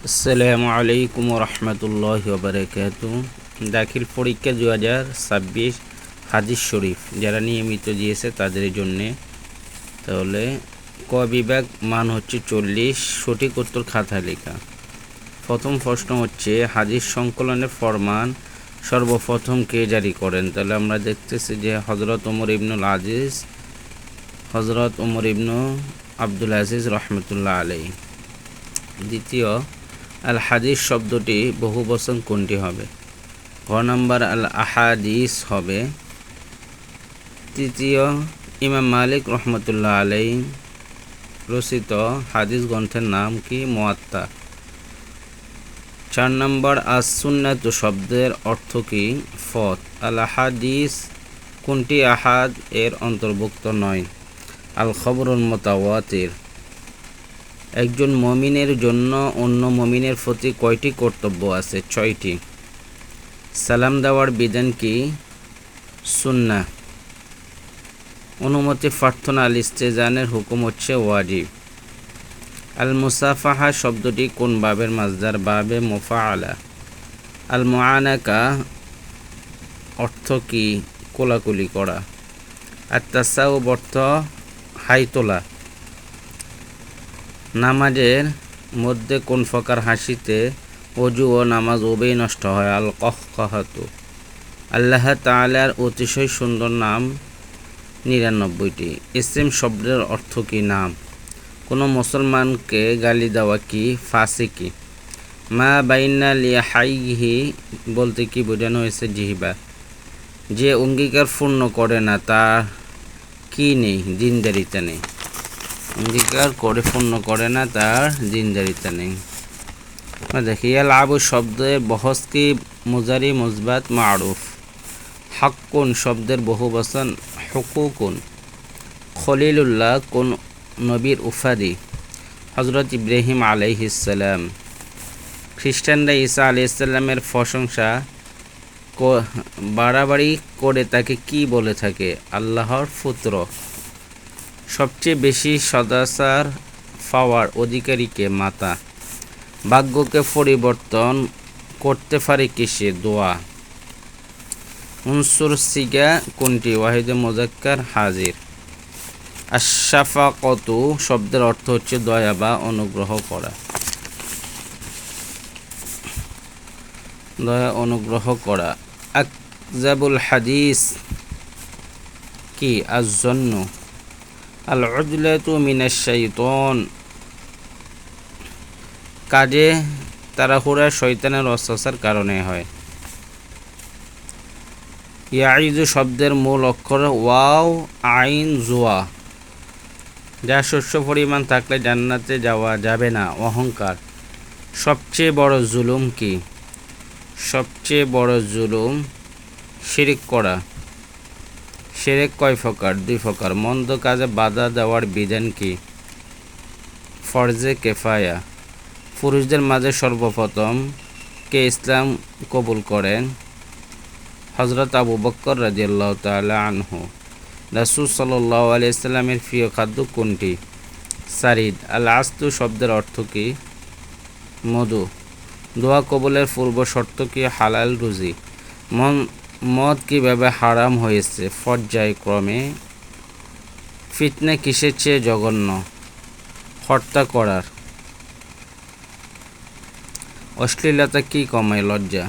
আসসালামু আলাইকুম রহমতুল্লাহি ওয়া বারাকাতুহু। দাখিল পরীক্ষা 2026 হাদিস শরীফ যারা নিয়মিত দিয়েছে তাদের জন্যে। তাহলে ক বিভাগ মান হচ্ছে 40, সঠিক উত্তর খাতায় লেখা। প্রথম প্রশ্ন হচ্ছে হাদিস সংকলনের ফরমান সর্বপ্রথম কে জারি করেন? তাহলে আমরা দেখতেছি যে হযরত ওমর ইবনু আব্দুল আজিজ রহমতুল্লাহ আলাইহি। দ্বিতীয়, আল হাদিস শব্দটি বহুবচন কোনটি হবে? ঘ নাম্বার আল আহাদিস হবে। তৃতীয়, ইমাম মালিক রহমতুল্লাহ আলাইহি রচিত হাদিস গ্রন্থের নাম কি? মুয়াত্তা। 4 নম্বর, আস সুন্নাতু শব্দের অর্থ কি? পথ। আল আহাদিস কোনটি আহাদ এর অন্তর্ভুক্ত নয়? আল খবরুল মুতাওয়াতির। একজন মুমিনের জন্য অন্য মুমিনের প্রতি কয়টি কর্তব্য আছে? 6টি। সালাম দেওয়ার বিধান কি? সুন্নাহ। অনুমতি প্রার্থনা আল ইস্তেজানের হুকুম হচ্ছে ওয়াজিব। আল মুসাফাহা শব্দটি কোন বাবের মাজদার? বাবে মুফাআলা। আল মুআনাকা অর্থ কি? কোলাকুলি করা। আর তাসাউব অর্থ হাই তোলা। নামাজের মধ্যে কোন প্রকার হাসিতে ওযু ও নামাজ উভয়ই নষ্ট হয়? আল কহকাহাতু। আল্লাহ তাআলার অতিশয় সুন্দর নাম 99টি। ইসম শব্দের অর্থ কি? নাম। কোনো মুসলমানকে গালি দেওয়া কি? ফাসিকি। মা বাইনা লিহাইহি বলতে কি বোঝানো হয়েছে? জিহবা। যে অঙ্গীকার পূর্ণ করে না তার কি নেই? দিনদারিতা নেই। অঙ্গীকার করে পূর্ণ করে না তার দিনদারিতা নেই। দেখি আল আবু শব্দের বহস কি? মুজারি, মুসবাত, মারুফ। হাক্কুন শব্দের বহুবচন হুকুকুন। খলিলুল্লাহ কোন নবীর উপাধি? হযরত ইব্রাহিম আলাইহিস সালাম। খ্রিস্টানরা ঈসা আলাইহিস সালামের প্রশংসা বাড়াবাড়ি করে তাকে কি বলে থাকে? আল্লাহর পুত্র। সবচেয়ে বেশি সদাচার পাওয়ার অধিকারীকে? মাতা। ভাগ্যকে পরিবর্তন করতে পারে কিসে? দোয়া। উনসুর সিগা কোনটি? ওয়াহিদে মুজাক্কার হাজির। আশ-শাফাকাতু শব্দের অর্থ হচ্ছে দয়া বা অনুগ্রহ করা। দয়া অনুগ্রহ করা। আকযাবুল হাদিস কি? আয-যন্নু। আল উজলাতু মিনাশ শাইতান কাজে তাড়াহুড়া শয়তানের ওয়াসওয়াসার কারণে হয়। ইয়াইজু শব্দের মূল অক্ষর ওয়াও আইন জুয়া। যা শস্য পরিমাণ থাকলে জান্নাতে যাওয়া যাবে না। অহংকার। সবচেয়ে বড় জুলুম কি? সবচেয়ে বড় জুলুম শিরক করা। শিরক কয় প্রকার? 2 প্রকার। মন্দ কাজে বাধা দেওয়ার বিধান কি? ফরজে কিফায়া। পুরুষদের মাঝে সর্বপ্রথম কে ইসলাম কবুল করেন? হযরত আবু বকর রাদিয়াল্লাহু তাআলা আনহু। রাসূল সাল্লাল্লাহু আলাইহি সাল্লামের প্রিয় খাদ্য কোনটি? সারিদ। আল আস্তু শব্দের অর্থ কি? মধু। দোয়া কবুলের পূর্ব শর্ত কি? হালাল রুজি। মদ কিভাবে হারাম হয়েছে? পর্যায়ক্রমে। ফিতনা কিসের চেয়ে জঘন্য? হত্যা করার। অশ্লীলতা কি কমায়? লজ্জা।